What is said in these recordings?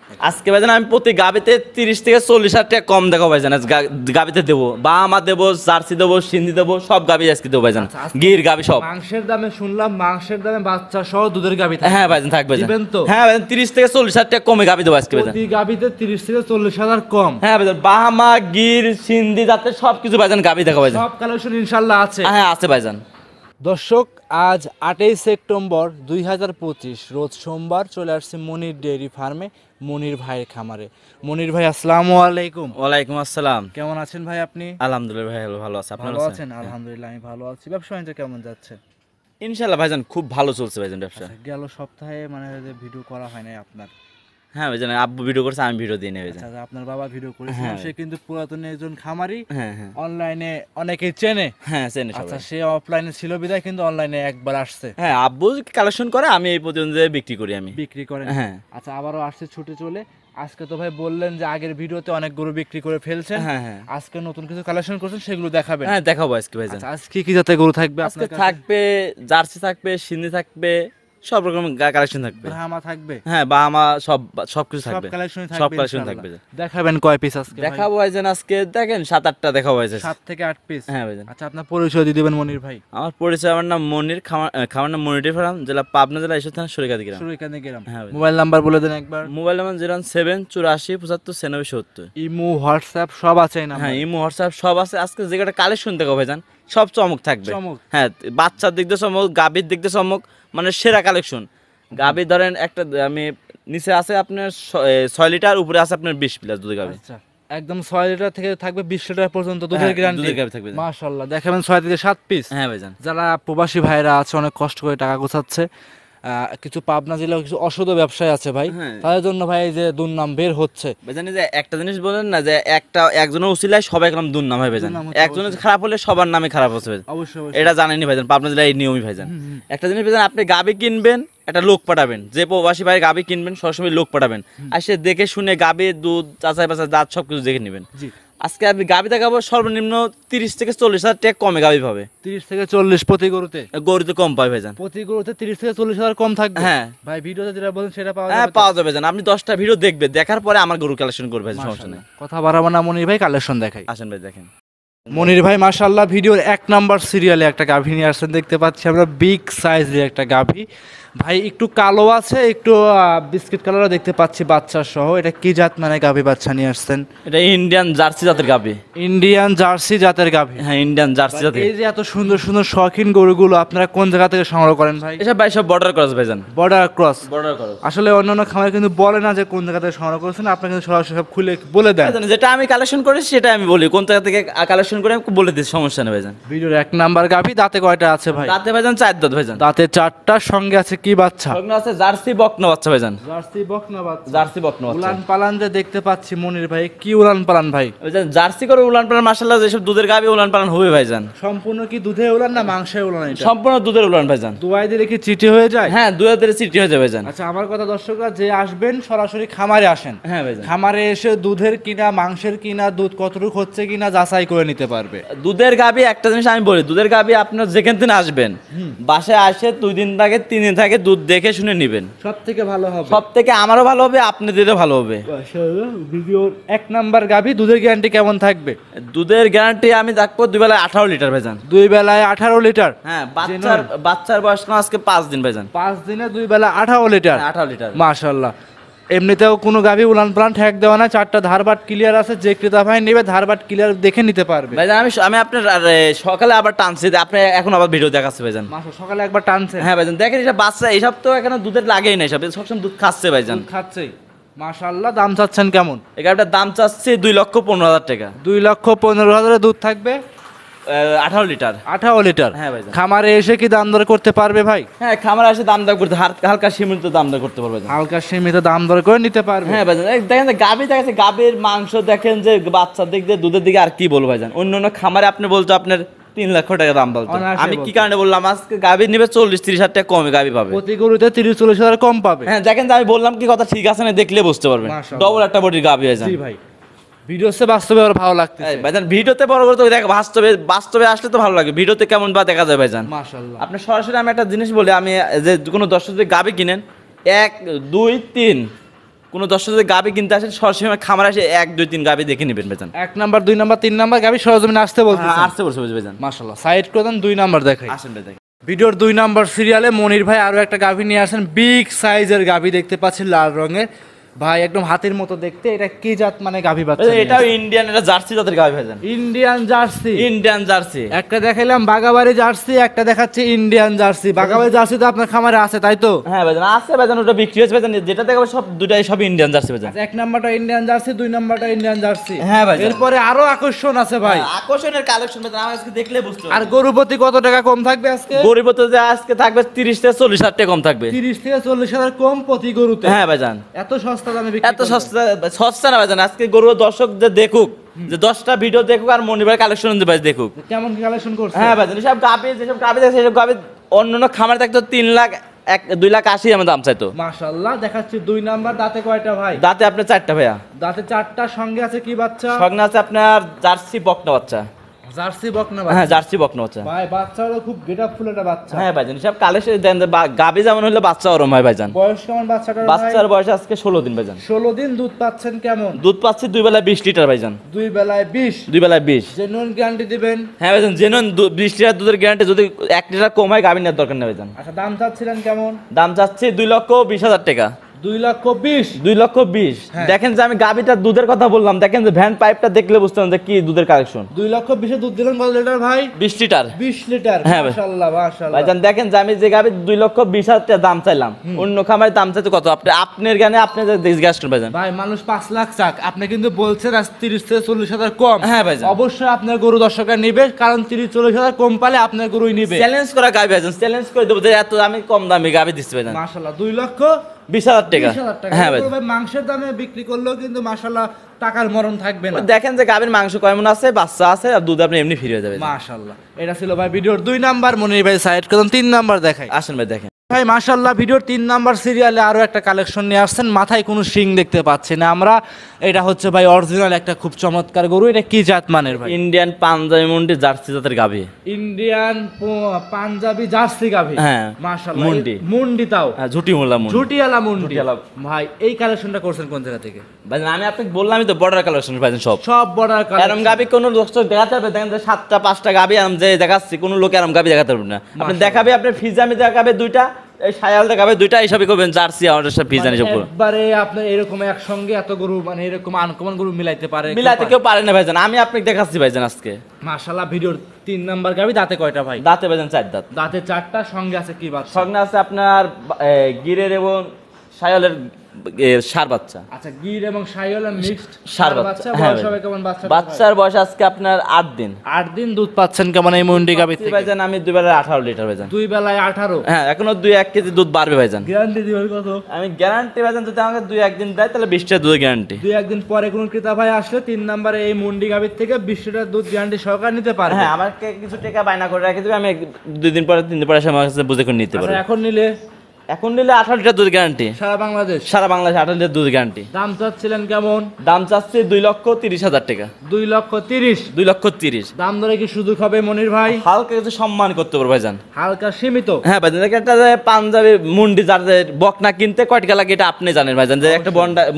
আজকে ভাইজান আমি প্রতি গাবিতে 30 থেকে 40 হাজার টাকা কম দেখাবো ভাইজান। গাবিতে দেবো, বাহামা দেবো, জার্সি দেবো, সিন্ধি দেবো, সব গাবি আজকে দেবো ভাইজান। গির গাবি সব। মাংসের দামে শুনলাম, মাংসের দামে বাচ্চা সহ দুধের গাবি থাকবে। হ্যাঁ ভাইজান থাকবে ভাইজান। দিবেন তো? হ্যাঁ ভাইজান 30 থেকে 40 হাজার টাকা কমে গাবি দেবো আজকে ভাইজান। প্রতি গাবিতে 30 থেকে 40,000 কম। হ্যাঁ ভাইজান বাহামা, গির, সিন্ধি জাতের সবকিছু ভাইজান গাবি দেখাবো ভাইজান। সব কালেকশন ইনশাআল্লাহ আছে। হ্যাঁ আছে ভাইজান। দর্শক, আজ 8ই সেপ্টেম্বর 2025 রোজ সোমবার চলে আসছে মনির ডেইরি ফার্মে, মনির ভাইয়ের খামারে। মনির ভাই আসসালামু আলাইকুম। ওয়ালাইকুম আসসালাম। কেমন আছেন ভাই আপনি? আলহামদুলিল্লাহ ভাই ভালো আছে। আপনি ভালো আছেন? আলহামদুলিল্লাহ আমি ভালো আছি। ব্যবসা বাণিজ্য কেমন যাচ্ছে? ইনশাআল্লাহ ভাইজান খুব ভালো চলছে ভাইজান ব্যবসা। গেল সপ্তাহে মানে যে ভিডিও করা হয় নাই আপনার। হ্যাঁ ভাইজান আব্বু ভিডিও করছে, আমি ভিডিও দিই না ভাইজান। আচ্ছা, আপনার বাবা ভিডিও করেছিল। হ্যাঁ। সে কিন্তু পুরাতন একজন খামারি। হ্যাঁ হ্যাঁ অনলাইনে অনেকেই চেনে। হ্যাঁ চেনে আচ্ছা, সবাই। সে অফলাইনে ছিল বিদায় কিন্তু অনলাইনে একবার আসছে। হ্যাঁ আব্বু কালেকশন করে, আমি এই পর্যন্ত বিক্রি করি আমি। বিক্রি করেন? হ্যাঁ। আচ্ছা, আবারও আসছে ছুটে চলে। আজকে তো ভাই বললেন যে আগের ভিডিওতে অনেক গরু বিক্রি করে ফেলছেন। হ্যাঁ হ্যাঁ আজকে নতুন কিছু কালেকশন করছেন, সেগুলো দেখাবেন। হ্যাঁ দেখাবো আজকে ভাইজান। আচ্ছা, আজকে কি জাতের গরু থাকবে আজকে আপনার কাছে? থাকবে জার্সি থাকবে, সিন্ধি থাকবে, সব রকম কালেকশন থাকবে। ব্রাহ্মা থাকবে? হ্যাঁ বাহামা সবকিছু সব থাকবে। কালেকশনই সব থাকবে কালেকশন ইনশাআল্লাহ। থাকবে। দেখাবেন কয় পিস আজকে? দেখাবো ভাইজান আজকে দেখেন 7-8টা দেখাবো ভাইজান। 7 থেকে 8 পিস? হ্যাঁ ভাইজান। আচ্ছা, আপনার পরিচয় দিয়ে দিবেন মনির ভাই। আমার পরিচয়, আমার নাম মনির, খামার নাম মনির ফার্ম, জেলা পাবনা, জেলা ঈশ্বর থানা, সরিকাদি গ্রাম। সুরিকান্দি গ্রাম। হ্যাঁ ভাই। মোবাইল নাম্বার বলে দেন একবার। Mobile number 07485759070। ইমো, হোয়াটসঅ্যাপ সব আছে না? হ্যাঁ ইমো, হোয়াটসঅ্যাপ সব আছে। আজকে যেটা কালেকশন দেখো ভাইজান, সব চমক থাকবে। চমক? হ্যাঁ বাচ্চার দিক দিয়ে চমক, গাভীর দিক দিয়ে চমক, মানে সেরা কালেকশন। গাভী ধরেন একটা আমি নিচে আছে আপনার 6 লিটার, উপরে আছে আপনার 20 প্লাস দুধ গাভী। আচ্ছা, একদম 6 লিটার থেকে থাকবে 20 লিটার পর্যন্ত দুধের গ্যারান্টি? দুধের গাভী থাকবে। মাশাআল্লাহ, দেখাবেন 6 থেকে 7 পিস? হ্যাঁ ভাইজান। যারা প্রবাসী ভাইরা আছে, অনেক কষ্ট করে টাকা গোছাচ্ছে, কিছু পাবনা জেলায় কিছু অসৎ ব্যবসায় আছে ভাই, হ্যাঁ। তাদের জন্য ভাই এই যে দুর্নাম বের হচ্ছে। ভাইজান এই যে একটা জিনিস বলেন না, যে একজনের উসিলায় সবাই একদম দুর্নাম হয় ভাইজান। দুর্নাম হচ্ছে একজনের খারাপ হলে সবার নামে খারাপ হচ্ছে ভাইজান। অবশ্যই এটা জানেনই ভাইজান, পাবনা জেলায় এই নিয়মই ভাইজান। একটা জিনিস ভাইজান, আপনি গাভী কিনবেন, একটা লোক পাঠাবেন, যে প্রবাসী ভাই গাভী কিনবেন সবসময় লোক পাঠাবেন, আর সে দেখে শুনে গাভীর দুধ, যাচাই বাছাই, দাঁত সবকিছু দেখে নেবেন। জি। আজকে আপনি গাভী দেখাবো সর্বনিম্ন 30 থেকে 40 হাজার টাকা কমে গাভী পাবে। 30 থেকে 40 প্রতি গরুতে? গরুতে কম পাবে ভাইজান। প্রতি গরুতে 30 থেকে 40 হাজার কম থাকবে? হ্যাঁ ভাই, ভিডিওতে যেটা বলেন সেটা পাওয়া হ্যাঁ যাবে তো? পাওয়া যাবে ভাইজান। আপনি 10টা ভিডিও দেখবেন, দেখার পরে আমার গরু কালেকশন করবে ভাইজান, সমস্যা নেই। মাশাআল্লাহ, কথা বাড়াবো না মনির ভাই, কালেকশন দেখাই। আসেন ভাই দেখেন। মনির ভাই মাশাআল্লাহ ভিডিওর 1 নাম্বার সিরিয়ালে একটা গাভী নিয়ে আসছেন, দেখতে পাচ্ছি আমরা বিগ সাইজের একটা গাভী। ভাই একটু কালো আছে, একটু বিস্কিট কালারও দেখতে পাচ্ছি বাচ্চা সহ। এটা কি জাত মানে গাভী বাচ্চা নিয়ে আসছেন? এটা ইন্ডিয়ান জার্সি জাতের গাভী। ইন্ডিয়ান জার্সি জাতের গাভী? হ্যাঁ ইন্ডিয়ান জার্সি জাতের। এই যে এত সুন্দর সুন্দর শৌখিন গরুগুলো আপনারা কোন জায়গা থেকে সংগ্রহ করেন ভাই? এসব ভাই সব বর্ডার ক্রস ভাইজান। Border cross? Border cross. আসলে অন্যান্য খামারে কিন্তু বলে না যে কোন জায়গা থেকে সংগ্রহ করেছেন, আপনারা কিন্তু সরাসরি সব খুলে বলে দেন। যেটা আমি কালেকশন করি সেটা আমি বলি, কোন জায়গা থেকে কালেকশন করে আমি বলে দিই, সমস্যা নেই ভাইজান। ভিডিওর 1 নাম্বার গাভী, দাঁতে কয়টা আছে ভাই? দাঁতে ভাইজান 4 দাঁত ভাইজান। দাঁতে 4টার সঙ্গে আছে কি বাচ্চা? সঙ্গে আছে জার্সি বকনা বাচ্চা ভাইজান। জার্সি বকনা বাচ্চা? জার্সি বকনা বাচ্চা। উলান পালান যে দেখতে পাচ্ছি মনির ভাই, কি উলান পালান ভাই? ভাইজান জার্সি করে উলান পালান, মাশাআল্লাহ যেসব দুধের গাভী উলান পালান হবে ভাইজান। সম্পূর্ণ কি দুধে উলান না মাংসে উলান এটা? সম্পূর্ণ দুধের উলান ভাইজান। দুয়াই দিলে কি চিটি হয়ে যায়? হ্যাঁ দুধের সিটি হয়ে যাবে ভাইজান। আচ্ছা, আমার কথা দর্শকরা, যে আসবেন সরাসরি খামারে আসেন। হ্যাঁ ভাইজান। খামারে এসে দুধের কিনা মাংসের কিনা, দুধ কতটুকু হচ্ছে কিনা যাচাই করে নিতে পারবে। দুধের গাভী একটা জিনিস আমি বলি, দুধের গাভী আপনার যেখান থেকে আসবেন, বাসায় আসে 2 দিন থাকে 3 দিন থাকে দুধ দেখে শুনে নেবেন, সব থেকে ভালো হবে। সব থেকে আমারও ভালো হবে, আপনাদেরও ভালো হবে। ভিডিওর 1 নাম্বার গাভী, দুধের গ্যারান্টি কেমন থাকবে? দুধের গ্যারান্টি আমি রাখবো 2 বেলায় 18 লিটার ভাইজান। 2 বেলায় 18 লিটার? হ্যাঁ বাচ্চার বয়স না আজকে 5 দিন ভাইজান। 5 দিনে 2 বেলা 18 লিটার? 18 লিটার। মাশাআল্লাহ। এমনিতেও কোনো গাভী উলান পালান ঠেক দেওয়া না, 4টা ধারবাট ক্লিয়ার আছে, যে ক্রেতা ভাই নেবে ধারবাট ক্লিয়ার দেখে নিতে পারবে। ভাইজান আমি আপনার সকালে আবার টানছি, আপনি এখন আবার ভিডিও দেখাচ্ছে ভাইজান। সকালে একবার টানছে? হ্যাঁ ভাইজান দেখেন, এটা বাচ্চা, এইসব তো এখানে দুধের লাগেই না, সব সবসময় দুধ খাচ্ছে ভাইজান। খাচ্ছেই? মাশাআল্লাহ। দাম চাচ্ছেন কেমন? এটার দাম চাচ্ছি 2,15,000 টাকা। 2,15,000 দুধ থাকবে? 18 লিটার। 18 লিটার? হ্যাঁ ভাইজান। খামারে এসে কি দাম দর করতে পারবে ভাই? হ্যাঁ খামারে এসে দাম দর করতে, হালকা সীমিত দাম দর করতে পারবে ভাইজান। হালকা সীমিত দাম দর করে নিতে পারবে? হ্যাঁ ভাইজান দেখেন গাভী দেখাচ্ছে, গাভীর মাংস দেখেন, যে বাচ্চার দিক দিয়ে দুধের দিকে আর কি বলবো ভাইজান। অন্য অন্য খামারে আপনি বলতো আপনার 3 লক্ষ টাকা দাম বলতো, আমি কি কারণে বললাম, আজকে গাভী নিবে 40-30 হাজার টাকা কমে গাভী পাবে। প্রতি গরুতে 30-40 হাজার কম পাবে? হ্যাঁ দেখেন আমি বললাম কি কথা ঠিক আছে না, দেখলে বুঝতে পারবেন। ডবল একটা বডির গাভী ভাইজান। জি ভাই, ভিডিওতে বাস্তবে আর ভালো লাগতেছে ভাইজান। ভিডিওতে বড় করে তো দেখ, বাস্তবে আসলে তো ভালো লাগে, ভিডিওতে কেমন বা দেখা যায় ভাইজান। মাশাআল্লাহ। আপনি সরাসরি আমি একটা জিনিস বলি, আমি যে কোনো দর্শক যদি গাভী কিনেন 1, 2, 3 কোনো দর্শক যদি গাবি কিনতে আসেন সরাসরি আমার খামারে এসে 1 2 3 গাবি দেখে নেবেন ভাইজান। 1 নাম্বার 2 নাম্বার 3 নাম্বার গাবি সরজমিনে আসতে বলতেছেন? আসতে বলছে ভাইজান। মাশাআল্লাহ, সাইড করে দেন, 2 নাম্বার দেখাই। আসেন ভাই দেখেন। ভিডিওর 2 নাম্বার সিরিয়ালে মনির ভাই আরো একটা গাভী নিয়ে আসেন, বিগ সাইজের গাভী দেখতে পাচ্ছি, লাল রঙের ভাই, একদম হাতির মতো দেখতে। এটা কি জাত মানে গাভী বাচ্চা? এটাও ইন্ডিয়ান, এটা জার্সি জাতের গাভী ভাইজান। Indian jersey. ইন্ডিয়ান জার্সি একটা দেখাইলাম বাগাবাড়ি জার্সি, একটা দেখাচ্ছে ইন্ডিয়ান জার্সি। বাগাবাড়ি জার্সি তো আপনার খামারে আছে তাই তো? হ্যাঁ ভাইজান আছে ভাইজান, ওটা বিক্রি হয়েছে ভাইজান। যেটা দেখাবো সব দুটাই সব ইন্ডিয়ান জার্সি ভাইজান। 1 নাম্বারটা ইন্ডিয়ান জার্সি, 2 নাম্বারটা ইন্ডিয়ান জার্সি। হ্যাঁ ভাই, এরপরে আরো আকর্ষণ আছে ভাই, আকর্ষণের কালেকশন ভাইজান, আমি আজকে দেখলে বুঝতে পারবো। আর গরু প্রতি কত টাকা কম থাকবে আজকে? গরিব তো যে আজকে থাকবে 30 থেকে 40 হাজার টাকা কম থাকবে। 30 থেকে 40 হাজার কম প্রতি গরুতে? হ্যাঁ ভাইজান। এত সস্তা দামে বিক্রি? এত সস্তা না ভাইজান। আজকে গরু দর্শক যে দেখুক, যে 10টা ভিডিও দেখুক আর মনিবার কালেকশন ভাই দেখুক কেমন কালেকশন করছে। হ্যাঁ ভাইজান, সব গাবি, যেসব গাবি দেখছে সেসব গাবি অন্যান্য খামার থাকতো 3 লাখ 2 লাখ 80 আমার দাম চাইতো। মাশাআল্লাহ, দেখাচ্ছি 2 নাম্বার। দাঁতে কয়টা ভাই? দাঁতে আপনার 4টা ভাইয়া। দাঁতে 4টা, সঙ্গে আছে কি বাচ্চা? সঙ্গে আছে আপনার জার্সি বকনা বাচ্চা। জার্সি বকনা বাচ্চা? হ্যাঁ জার্সি বকনা বাচ্চা ভাই, বাচ্চারও খুব গেটআপফুল একটা বাচ্চা। হ্যাঁ ভাইজান, সব কালেকশন দেন। গাবি যেমন হলে বাচ্চা ওরম হয় ভাইজান। বয়স কেমন বাচ্চাটার? বাচ্চার বয়স আজকে 16 দিন ভাইজান। 16 দিন। দুধ পাচ্ছেন কেমন? দুধ পাচ্ছি 2 বেলায় 20 লিটার ভাইজান। 2 বেলায় 20? 2 বেলায় 20। জেনুইন গ্যারান্টি দিবেন? হ্যাঁ ভাইজান, জেনুইন 20 লিটার দুধের গ্যারান্টি। যদি 1 লিটার কম হয় গাবি নেওয়ার দরকার নেই ভাইজান। আচ্ছা, দাম চাচ্ছিলেন কেমন? দাম চাচ্ছি 2,20,000 টাকা। 2,20,000? 2,20,000। হ্যাঁ। দেখেন যে আমি গাবিটার দুধের কথা বললাম, দেখেন যে ভ্যান পাইপটা দেখলে বুঝতে পারবেন যে কি দুধের কালেকশন। 2,20,000 দুধ দিলেন কত লিটার ভাই? 20 লিটার। 20 লিটার? হ্যাঁ ভাই। মাশাআল্লাহ মাশাআল্লাহ। ভাইজান দেখেন যে আমি যে গাবি 2,20,000 টাকা দাম চাইলাম, অন্য খামারে দাম চাইতে কত? আপনার জ্ঞানে আপনি জিজ্ঞাসা করবেন ভাইজান। ভাই, মানুষ 5 লাখ চাক, আপনি কিন্তু বলছেন আজ 30 থেকে 40 হাজার কম। হ্যাঁ ভাইজান। অবশ্যই আপনার গরু দর্শকরা নিবে, কারণ 30-40 হাজার কম পালে আপনার গরুই নিবে। চ্যালেঞ্জ করা গাবি ভাইজান, চ্যালেঞ্জ করে দেবো যে এত আমি কম দামে গাবি দিচ্ছি ভাইজান। মাশাআল্লাহ, 2,20,000 টাকা। হ্যাঁ ভাই, তবে মাংসের দামে বিক্রি করলেও কিন্তু মাশাআল্লাহ টাকার মরণ থাকবে না। দেখেন যে গাবির মাংস কেমন আছে, বাচ্চা আছে, আর দুধ আপনি এমনি ফিরে হয়ে যাবে। মাশাআল্লাহ, এটা ছিল ভাই ভিডিওর 2 নাম্বার। মনির ভাই সাইড করুন, 3 নাম্বার দেখাই। আসেন ভাই দেখেন। ভাই মাশাআল্লাহ, ভিডিওর 3 নাম্বার সিরিয়ালে আরো একটা কালেকশন নিয়ে আসছেন। মাথায় কোনো শিং দেখতে পাচ্ছি না আমরা। এটা হচ্ছে ভাই অরিজিনাল একটা খুব চমৎকার গরু। এটা কি জাত মানের ভাই? ইন্ডিয়ান পাঞ্জাবি মুন্ডি জার্সি জাতের গাবি। ইন্ডিয়ান পাঞ্জাবি জার্সি গাভি? হ্যাঁ মাশাআল্লাহ। মুন্ডি। মুন্ডি তাও? হ্যাঁ, ঝুটি মোলা মুন্ডি। ঝুটিয়ালা মুন্ডি। ঝুটিয়ালা। ভাই, এই কালেকশনটা করছেন কোন জায়গা থেকে? ভাইজান আমি আপনাকে বললামই তো, বর্ডার কালেকশন ভাইজান। সব বর্ডার এরম কালেকশন। গাবি কোন দর্শক দেখাতে পারবে? দেখেন যে 7টা 5টা গাবি আরাম যে দেখাচ্ছি, কোন লোক এরম গাবি দেখাতে পারবে না। আপনি দেখাবে, আপনার ফিজামি দেখাবে 2টা, এই সায়াল দেখাবে 2টা, এইসবই করবেন। জার্সি আর সব ফিজানি সব করবেন। একবারে আপনি এরকম একসঙ্গে এত গরু, মানে এরকম আনকমন গরু মিলাইতে পারে? মিলাতে কেউ পারে না ভাইজান, আমি আপনাকে দেখাচ্ছি ভাইজান আজকে। মাশাআল্লাহ, ভিডিওর 3 নাম্বার গাভি। দাঁতে কয়টা ভাই? দাঁতে ভাইজান 4 দাঁত। দাঁতে 4টা, সঙ্গে আছে কি বাচ্চা? সঙ্গে আছে আপনার গিরের এবং সায়ালের সার বাচ্চা। আচ্ছা, গির এবং শাহিওয়ালের মিক্সড সার বাচ্চা। হ্যাঁ বয়স হবে কেমন বাচ্চা? বাচ্চার বয়স আজকে আপনার 8 দিন। 8 দিন। দুধ পাচ্ছেন কেমন এই মুন্ডি গাভি থেকে? ভাইজান আমি 2 বেলায় 18 লিটার ভাইজান। 2 বেলায় 18? হ্যাঁ, এখনো 2-1 কেজি দুধ বাড়বে ভাইজান। গ্যারান্টি দিবেন কত? আমি গ্যারান্টি ভাইজান, যদি আমাকে 2-1 দিন দেয় তাহলে 20 টা দুধের গ্যারান্টি। 2-1 দিন পরে কোন ক্রেতা ভাই আসলে 3 নম্বরে এই মুন্ডি গাভীর থেকে 20 লিটার দুধ গ্যারান্টি সহকারে নিতে পারবে। হ্যাঁ, আমাকে কিছু টাকা বায়না করে রেখে দিবে, আমি 2 দিন পরে 3 দিন পরে এসে আমার কাছে বুঝে করে নিতে আচ্ছা, পারবো। এখন নিলে 18 লিটার দুধ গ্যারান্টি। সারা বাংলাদেশ? সারা বাংলাদেশে 18 লিটার দুধ গ্যারান্টি। দাম চাচ্ছিলেন কেমন? দাম চাচ্ছি 2,30,000 টাকা। 2,30,000? 2,30,000 দাম ধরে কি সুযোগ হবে মনির ভাই? হালকা কিছু সম্মান করতে পারবো ভাইজান। হালকা সীমিত? হ্যাঁ ভাইজান, একটা যে পাঞ্জাবি মুন্ডি যাদের বকনা কিনতে কয় টাকা লাগে এটা আপনি জানেন ভাইজান, যে একটা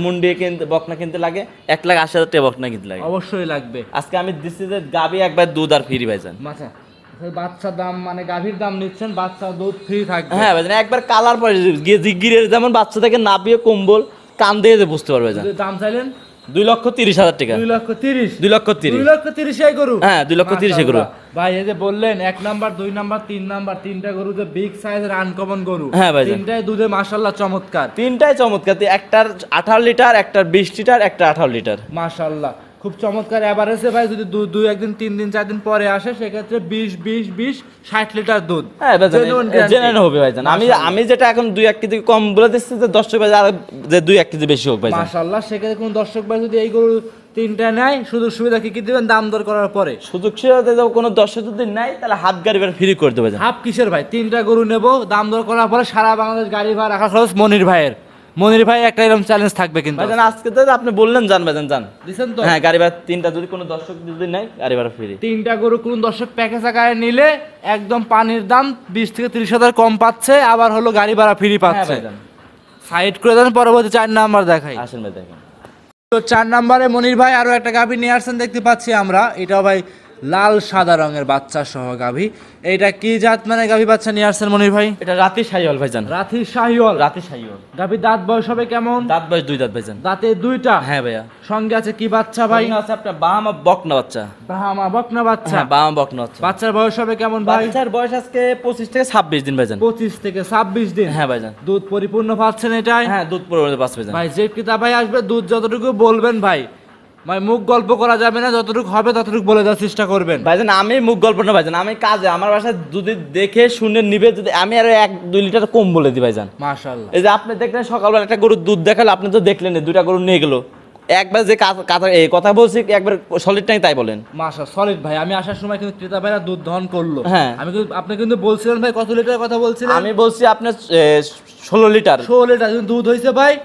মুন্ডি কিনতে বকনা কিনতে লাগে 1,80,000 টাকা বকনা কিনতে লাগে। অবশ্যই লাগবে। আজকে আমি দিচ্ছি যে গাবি একবার দুধ আর ফ্রি ভাইজান। আচ্ছা, বাচ্চা দাম মানে গাভীর দাম নিচ্ছেন, বাচ্চা দুধ ফ্রি থাকবে? হ্যাঁ ভাইজান, একবার কালার পরে জিগিরের যেমন বাচ্চা থেকে নাপিয়ে কম্বল কান দিয়ে বুঝতে পারবে ভাইজান। দাম চাইলেন 2,30,000 টাকা। 2,30,000? 2,30,000? 2,30,000 এই গরু? হ্যাঁ, 2,30,000 গরু। ভাই, এই যে বললেন 1 নাম্বার 2 নাম্বার 3 নাম্বার 3টা গরু যে বিগ সাইজের আনকমন গরু। হ্যাঁ ভাই, 3টাই দুধে মাশাআল্লাহ চমৎকার। 3টাই চমৎকার। একটার 18 লিটার, একটার 20 লিটার, একটা 18 লিটার। মাশাআল্লাহ, খুব চমৎকার এভারেজে ভাই। যদি 2-1 দিন 3 দিন 4 দিন পরে আসে সেক্ষেত্রে 20 60 লিটার দুধ। হ্যাঁ ভাইজান, জেনে হবে ভাইজান। আমি যেটা এখন 2-1 কেজি কম বলে দিচ্ছি, যে দর্শক ভাই আর যে 2-1 কেজি বেশি হোক ভাইজান। মাশাআল্লাহ, সেক্ষেত্রে কোন দর্শক ভাই যদি এই গরু 3টা নেয়, সুযোগ সুবিধা কি কি দিবেন দাম দর করার পরে? সুযোগ সুবিধা কোনো দর্শক যদি নাই তাহলে হাফ গাড়ি ভাড়া ফ্রি করে দেবে। হাফ কিসের ভাই? 3টা গরু নেব, দাম দর করার পরে সারা বাংলাদেশ গাড়ি ভাড়া রাখা খরচ মনির ভাইয়ের। মনির ভাই একটা এরকম চ্যালেঞ্জ থাকবে কিন্তু ভাইজান। আজকে তো আপনি বললেন জান ভাইজান, জান দিছেন তো? হ্যাঁ, গাড়ি ভাড়া 3টা যদি কোনো দর্শক যদি নাই গাড়ি ভাড়া ফ্রি। 3টা গরু কোন দর্শক প্যাকেজ আকারে নিলে একদম পানির দাম 20 থেকে 30 হাজার কম পাচ্ছে, আবার হলো গাড়ি ভাড়া ফ্রি পাচ্ছে। সাইড করে দেন, পরবর্তী 4 নাম্বার দেখাই। আসেন ভাই দেখেন। তো 4 নম্বরে মনির ভাই আরো একটা গাভী নিয়ে আসছেন দেখতে পাচ্ছি আমরা, এটাও ভাই লাল সাদা রঙের বাচ্চা সহ গাভী। এটা কি জাত মানে গাভী বাচ্চা নিয়ে আসছেন মনির ভাই? এটা রাতি শাহিওয়াল ভাইজান। রাথি শাহিওয়াল। রাতি শাহিওয়াল। গাভীর দাঁত বয়স হবে কেমন? দাঁত বয়স 2 দাঁত ভাইজান। দাঁতে 2টা। হ্যাঁ ভাইয়া। সঙ্গে আছে কি বাচ্চা ভাই? সঙ্গে আছে আপনার বাহামা বকনা বাচ্চা। ব্রাহ্মা বকনা বাচ্চা। হ্যাঁ বাহামা বকনা বাচ্চা। বাচ্চার বয়স হবে কেমন ভাই? বাচ্চার বয়স আজকে 25 থেকে 26 দিন ভাইজান। 25 থেকে 26 দিন। হ্যাঁ ভাইজান। দুধ পরিপূর্ণ পাচ্ছেন এটাই? হ্যাঁ দুধ পরিমাণে পাঁচ ভাইজান। ভাই যে কিতা ভাই আসবে দুধ যতটুকু বলবেন ভাই, ভাই মুখ গল্প করা যাবে না, যতটুকু হবে ততটুকু বলে দেওয়ার চেষ্টা করবেন ভাইজান। আমি মুখ গল্প না ভাইজান, আমি কাজে আমার বাসায় যদি দেখে শুনে নিবে, যদি আমি আরো 1-2 লিটার কম বলে দিই ভাইজান। মাশাআল্লাহ। এই যে আপনি দেখলেন সকালবেলা একটা গরুর দুধ দেখালো, আপনি তো দেখলেন 2টা গরু নিয়ে গেল, একবার যে এই কথা বলছি একবার সলিড নাই তাই বলেন। মাশাআল্লাহ সলিড ভাই। আমি আসার সময় কিন্তু ক্রেতা ভাইরা দুধ দহন করলো। হ্যাঁ। আমি কিন্তু আপনি কিন্তু বলছিলেন ভাই কত লিটার কথা বলছিলেন? আমি বলছি আপনার 16 লিটার। 16 লিটার দুধ হয়েছে ভাই,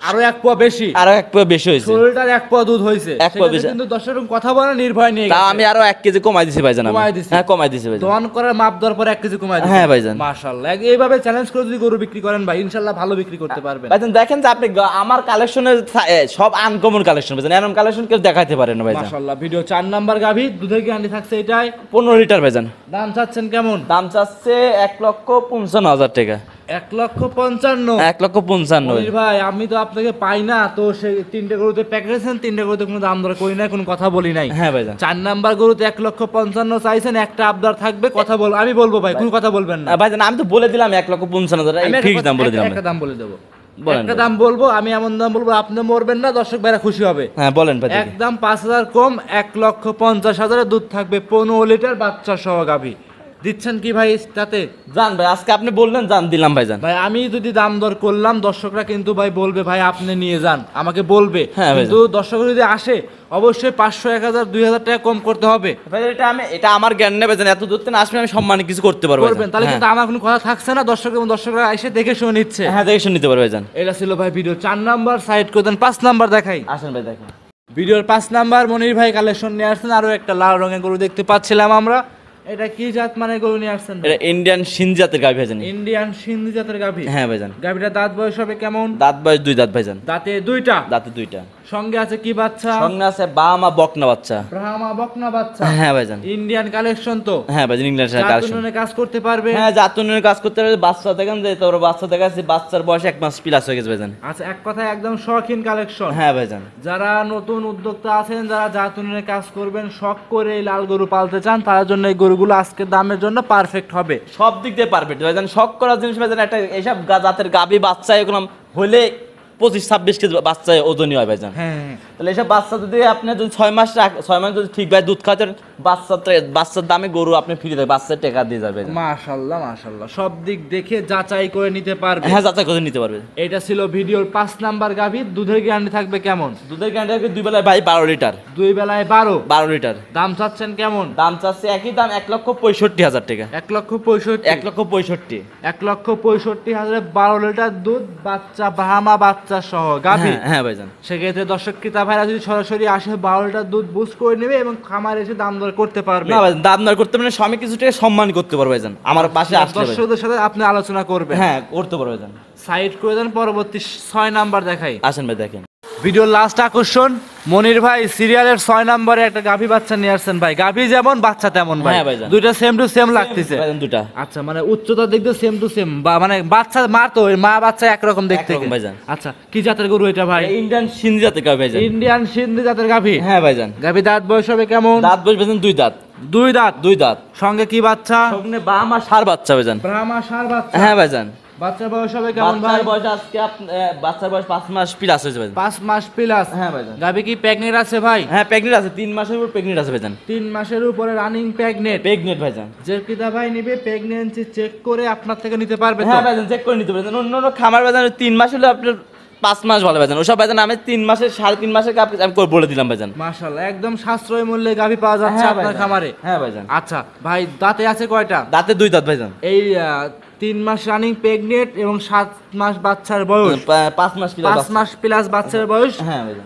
আরো 1 পোয়া বেশি। আরো 1 পোয়া বেশি হয়েছে। 16 লিটার 1 পোয়া দুধ হয়েছে। 1 পোয়া বেশি। কিন্তু দর্শক কথা বলে নির্ভয় নিয়ে তা গেছে। আমি আরো 1 কেজি কমাই দিছি ভাইজান। কমাই দিছি। হ্যাঁ কমাই দিছি ভাইজান। দহন করার মাপ দেওয়ার পরে 1 কেজি কমাই দিছি। হ্যাঁ ভাইজান। মাশাআল্লাহ। এইভাবে চ্যালেঞ্জ করে যদি গরু বিক্রি করেন ভাই, ইনশাআল্লাহ ভালো বিক্রি করতে পারবেন। ভাইজান দেখেন যে আপনি আমার কালেকশনে সব আনকমন কালেকশন ভাইজান, এরকম কালেকশন কেউ দেখাইতে পারে না ভাইজান। মাশাআল্লাহ। ভিডিও 4 নাম্বার গাভী, দুধের গ্যারান্টি থাকছে এটাই 15 লিটার ভাইজান। দাম চাচ্ছেন কেমন? দাম চাচ্ছে 1,55,000 টাকা। 1,55,000। 1,55,000 মনির ভাই আমি তো আপনাকে পাই না, তো সেই 3টে গরুতে প্যাক রেখেছেন, 3টে গরুতে কোনো দাম দর করি নাই, কোনো কথা বলি নাই। হ্যাঁ ভাইজান। 4 নাম্বার গরুতে 1,55,000 চাইছেন, একটা আবদার থাকবে, কথা বল, আমি বলবো ভাই, কোনো কথা বলবেন না ভাইজান আমি তো বলে দিলাম 1,55,000 আমি ফিক্স দাম বলে দিলাম। একটা দাম বলে দেবো, বলেন একটা ভাই। দাম বলবো, আমি এমন দাম বলবো আপনি মরবেন না, দর্শক ভাইরা খুশি হবে। হ্যাঁ বলেন ভাই দেখি। একদম 5,000 কম, 1,50,000 দুধ থাকবে, 15 লিটার বাচ্চা সহ গাভী। দিচ্ছেন কি ভাই তাতে? জান ভাই আজকে আপনি বললেন জান দিলাম ভাইজান। ভাই আমি যদি দাম দর করলাম, দর্শকরা কিন্তু ভাই বলবে ভাই আপনি নিয়ে যান, আমাকে বলবে। হ্যাঁ ভাই। কিন্তু দর্শক যদি আসে অবশ্যই 500, 1,000, 2,000 টাকা কম করতে হবে। ভাই এটা আমার জ্ঞান নেবে জান, এত দূর থেকে আসলে আমি সম্মানে কিছু করতে পারবো করবেন, তাহলে কিন্তু আমার কোনো কথা থাকছে না, দর্শকরা এসে দেখে শুনে নিচ্ছে। হ্যাঁ দেখে শুনে নিতে পারবে ভাইজান। এটা ছিল ভাই ভিডিও 4 নাম্বার, সাইড করে দেন। 5 নাম্বার দেখাই। আসেন ভাই দেখেন। ভিডিওর 5 নাম্বার মনির ভাই কালেকশন নিয়ে আসছেন, আরো একটা লাল রঙের গরু দেখতে পাচ্ছিলাম আমরা। এটা কি জাত মানে গরু নিয়ে আসছেন? এটা ইন্ডিয়ান সিন্ধি জাতের গাভী ভাইজান। ইন্ডিয়ান সিন্ধি জাতের গাভী। হ্যাঁ ভাইজান। গাভীটা দাঁত বয়স হবে কেমন? দাঁত বয়স 2 দাঁত ভাইজান। দাঁতে 2টা। দাঁতে 2টা। সঙ্গে আছে কি বাচ্চা? সঙ্গে আছে বাহামা বকনা বাচ্চা। ব্রাহ্মা বকনা বাচ্চা। হ্যাঁ ভাইজান। ইন্ডিয়ান কালেকশন তো? হ্যাঁ ভাইজান ইংলিশ কালেকশন। জাতুনের কাজ করতে পারবে? হ্যাঁ জাতুনের কাজ করতে পারবে। বাচ্চা দেখেন যে তোর বাচ্চা দেখাচ্ছি, বাচ্চার বয়স 1 মাস প্লাস হয়ে গেছে ভাইজান। আচ্ছা এক কথায় একদম শৌখিন কালেকশন। হ্যাঁ ভাইজান। যারা নতুন উদ্যোক্তা আছেন, যারা জাতুনের কাজ করবেন, শখ করে এই লাল গরু পালতে চান, তার জন্য এই গরুগুলো আজকের দামের জন্য পারফেক্ট হবে। সব দিক দিয়ে পারফেক্ট ভাইজান। শখ করার জিনিস ভাইজান, একটা এইসব জাতের গাভী বাচ্চা এগুলো হলে 25-26 কেজি বাচ্চা ওজনই হয় ভাইজান। হ্যাঁ তাহলে এইসব বাচ্চা যদি আপনি যদি 6 মাস যদি ঠিকভাবে দুধ খাওয়াতে বাচ্চার দামে গরু আপনি ফ্রি দেবে, বাচ্চার টাকা দিয়ে যাবে। মাশাআল্লাহ মাশাআল্লাহ, সব দিক দেখে যাচাই করে নিতে পারবে। হ্যাঁ যাচাই করে নিতে পারবে। এটা ছিল ভিডিওর 5 নাম্বার গাভী। দুধের গ্যারান্টি থাকবে কেমন? দুধের গ্যারান্টি থাকবে 2 বেলায় ভাই 12 লিটার। 2 বেলায় 12 লিটার। দাম চাচ্ছেন কেমন? দাম চাচ্ছে একই দাম 1,65,000 টাকা। 1,65,000। 1,65,000। 1,65,000 12 লিটার দুধ, বাচ্চা ব্রাহ্মা বাচ্চা সহ গাভী। হ্যাঁ ভাইজান। সেক্ষেত্রে দর্শক ক্রেতা ভাইরা যদি সরাসরি আসে 12 লিটার দুধ বুঝ করে নেবে এবং খামারে এসে দাম দর করতে পারবে। না ভাইজান দাম দর করতে পারবে, স্বামী কিছু টাকা সম্মান করতে পারবে ভাইজান, আমার পাশে আসলে ভাইজান। দর্শকদের সাথে আপনি আলোচনা করবেন। হ্যাঁ করতে পারবে ভাইজান। সাইড করে দেন, পরবর্তী 6 নাম্বার দেখাই। আসেন ভাই দেখেন। ভিডিওর লাস্ট আকর্ষণ মনির ভাই সিরিয়ালের 6 নম্বরে একটা গাভী বাচ্চা নিয়ে আসছেন ভাই। গাভী যেমন বাচ্চা তেমন ভাই। হ্যাঁ ভাইজান। দুইটা সেম টু সেম লাগতেছে ভাইজান দুটা। আচ্ছা মানে উচ্চতার দিক দিয়ে সেম টু সেম, বা মানে বাচ্চা মা তো ওই মা বাচ্চা একরকম দেখতে একরকম ভাইজান। আচ্ছা কি জাতের গরু এটা ভাই? ইন্ডিয়ান সিন্ধি জাতের গাভী ভাইজান। ইন্ডিয়ান সিন্ধি জাতের গাভী। হ্যাঁ ভাইজান। গাভী দাঁত বয়স হবে কেমন? দাঁত বয়স ভাইজান 2 দাঁত। 2 দাঁত। 2 দাঁত। সঙ্গে কি বাচ্চা? সঙ্গে বাহামা ষাঁড় বাচ্চা ভাইজান। ব্রাহ্মা ষাঁড় বাচ্চা। হ্যাঁ ভাইজান। বাচ্চার বয়স হবে কেমন ভাই? বাচ্চার বয়স আজকে বাচ্চার বয়স 5 মাস প্লাস হয়েছে ভাইজান। 5 মাস প্লাস। হ্যাঁ ভাইজান। গাভী কি প্রেগনেন্ট আছে ভাই? হ্যাঁ প্রেগনেন্ট আছে, 3 মাসের উপর প্রেগনেন্ট আছে ভাইজান। 3 মাসের উপরে রানিং প্রেগনেন্ট। প্রেগনেন্ট ভাইজান। যে কিতা ভাই নিবে প্রেগন্যান্সি চেক করে আপনার থেকে নিতে পারবে তো? হ্যাঁ ভাইজান চেক করে নিতে পারবেন। অন্য খামার ভাইজান 3 মাস হলে আপনার 5 মাস ভালো ভাইজান। ওসব ভাইজান আমি 3 মাসের 3.5 মাসের আমি বলে দিলাম ভাইজান। মাশাআল্লাহ একদম সাশ্রয়ী মূল্যে গাভী পাওয়া যাচ্ছে আপনার খামারে। হ্যাঁ ভাইজান। আচ্ছা ভাই দাঁতে আছে কয়টা? দাঁতে 2 দাঁত ভাইজান। এই 3 মাস রানিং প্রেগনেন্ট এবং মাস বাচ্চার বয়স, 5 মাস প্লাস 5 মাস প্লাস বাচ্চার বয়স। হ্যাঁ ভাইজান।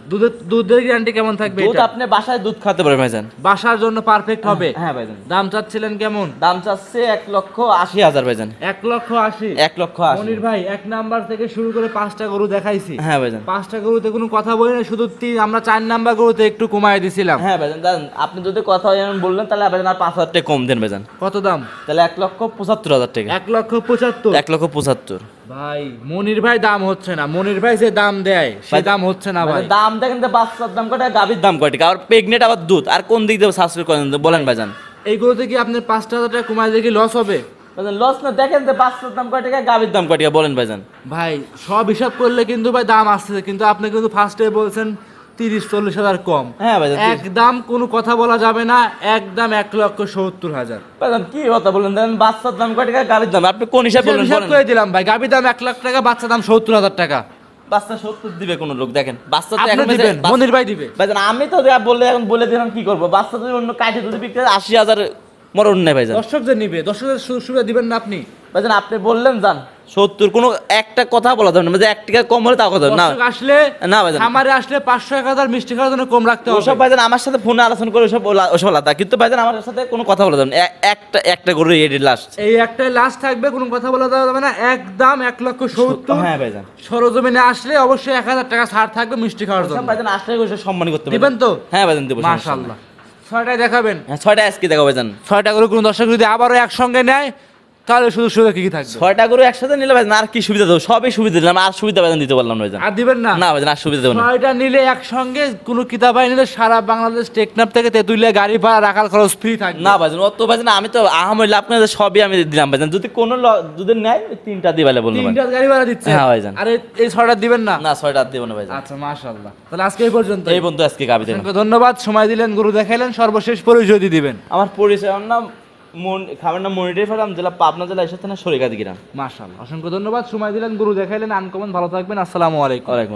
দুধের গ্যারান্টি কেমন থাকবে দুধ এটা? আপনি বাসায় দুধ খেতে পারবেন ভাইজান। বাসার জন্য পারফেক্ট হবে। হ্যাঁ ভাইজান। দাম চাচ্ছিলেন কেমন? দাম চাচ্ছে 1,80,000 ভাইজান। 1,80,000। 1,80,000 মনির ভাই, 1 নাম্বার থেকে শুরু করে 5টা গরু দেখাইছি। হ্যাঁ ভাইজান। 5টা গরুতে কোনো কথা বলি না, শুধু আমরা 4 নাম্বার গরুতে একটু কমায় দিছিলাম। হ্যাঁ ভাইজান, জান আপনি যদি কথা এমন বললেন তাহলে ভাইজান আর 5,000 টাকা কম দেন ভাইজান। কত দাম? তাহলে 1,75,000 টাকা। 1,75,000। 1,75,000 ভাই মনির ভাই দাম হচ্ছে না, মনির ভাই যে দাম দেয় সে দাম হচ্ছে না ভাই। দাম দেখেন তো, বাচ্চার দাম কত, গাভীর দাম কত, আর প্রেগনেন্ট আবার দুধ, আর কোন দিক দিয়ে সাশ্রয় করেন বলেন ভাইজান? এই গরুতে কি আপনার 5,000 টাকা কমায় দিয়ে কি লস হবে? লস না, দেখেন তো বাচ্চার দাম কয় টাকা, গাভীর দাম কয় টাকা বলেন ভাইজান? ভাই সব হিসাব করলে কিন্তু ভাই দাম আসছে, কিন্তু আপনি কিন্তু ফার্স্টে বলছেন 30-40 হাজার কম। হ্যাঁ ভাইজান। একদম কোনো কথা বলা যাবে না, একদম 1,70,000। ভাইজান কি কথা বলেন, দেখেন বাচ্চার দাম কয় টাকা, গাভীর দাম আপনি কোন হিসাব বলেন? হিসাব করে দিলাম ভাই, গাভীর দাম 1 লাখ টাকা, বাচ্চা দাম 70,000 টাকা। বাচ্চা 70 দিবে কোন লোক? দেখেন বাচ্চা তো আপনি এখন দিবেন, মনির ভাই দিবে। ভাইজান আমি তো যা বললে এখন বলে দিলাম, কি করবো? বাচ্চা যদি অন্য কাটে যদি বিক্রি করে 80,000 মরণ নেই ভাইজান। দর্শকদের নিবে, দর্শকদের সুবিধা দিবেন না আপনি? ভাইজান আপনি বললেন যান 70, কোনো একটা কথা বলা যাবে না, মানে 1 টাকা কম হলে তা কথা না। দর্শক আসলে, না ভাইজান, খামারে আসলে 500-1000 মিষ্টি খাওয়ার জন্য কম রাখতে হবে। ওসব ভাইজান আমার সাথে ফোনে আলোচনা করে ওসব আলাদা, কিন্তু ভাইজান আমার সাথে কোনো কথা বলা যাবে না। একটা গরু এডি লাস্ট, এই একটাই লাস্ট থাকবে, কোনো কথা বলা যাবে না, একদম 1,70,000। হ্যাঁ ভাইজান। সরজমিনে আসলে অবশ্যই 1000 টাকা ছাড় থাকবে মিষ্টি খাওয়ার ওসব জন্য। ভাইজান আসলে ওসব সম্মান করতে দিবেন তো? হ্যাঁ ভাইজান দেবো, মাশাআল্লাহ। 6টায় দেখাবেন? হ্যাঁ 6টা আজকে দেখাবো ভাইজান। 6টা করে কোনো দর্শক যদি আবারও একসঙ্গে নেয় তাহলে শুধু সুবিধা কি থাকবে? 6টা গরু একসাথে নিলে ভাইজান আর কি সুবিধা দেবো? সবই সুবিধা দিলাম, আর সুবিধা ভাইজান দিতে পারলাম না ভাইজান। আর দিবেন না? না ভাইজান আর সুবিধা দেবো না। 6টা নিলে একসঙ্গে কোনো কিতাব ভাই নিলে সারা বাংলাদেশ টেকনাফ থেকে তেতুলিয়া গাড়ি ভাড়া রাখার খরচ ফ্রি থাকবে। না ভাইজান অত ভাইজান আমি তো আহামরি লাভ আপনাদের সবই আমি দিলাম ভাইজান, যদি কোনো যদি নেয় 3টা দিবালে বলবো ভাই। 3টা গাড়ি ভাড়া দিচ্ছে? হ্যাঁ ভাইজান। আরে এই 6টা দিবেন না? না 6টা দেবো না ভাইজান। আচ্ছা মাশাআল্লাহ, তাহলে আজকে এই পর্যন্ত। এই বন্ধু আজকে গাবি দেন। অসংখ্য ধন্যবাদ, সময় দিলেন, গরু দেখাইলেন, সর্বশেষ পরিচয় দিয়ে দিবেন। আমার পরিচয়, আমার নাম খাবার নাম মনিটরি ফার্ম, জেলা পাবনা জেলা, এসে থানা সরিকাদি গ্রাম। মাশাআল্লাহ, অসংখ্য ধন্যবাদ, সময় দিলেন, গরু দেখাইলেন, আনকমন। ভালো থাকবেন, আসসালামু আলাইকুম। ওয়ালাইকুম আসসালাম।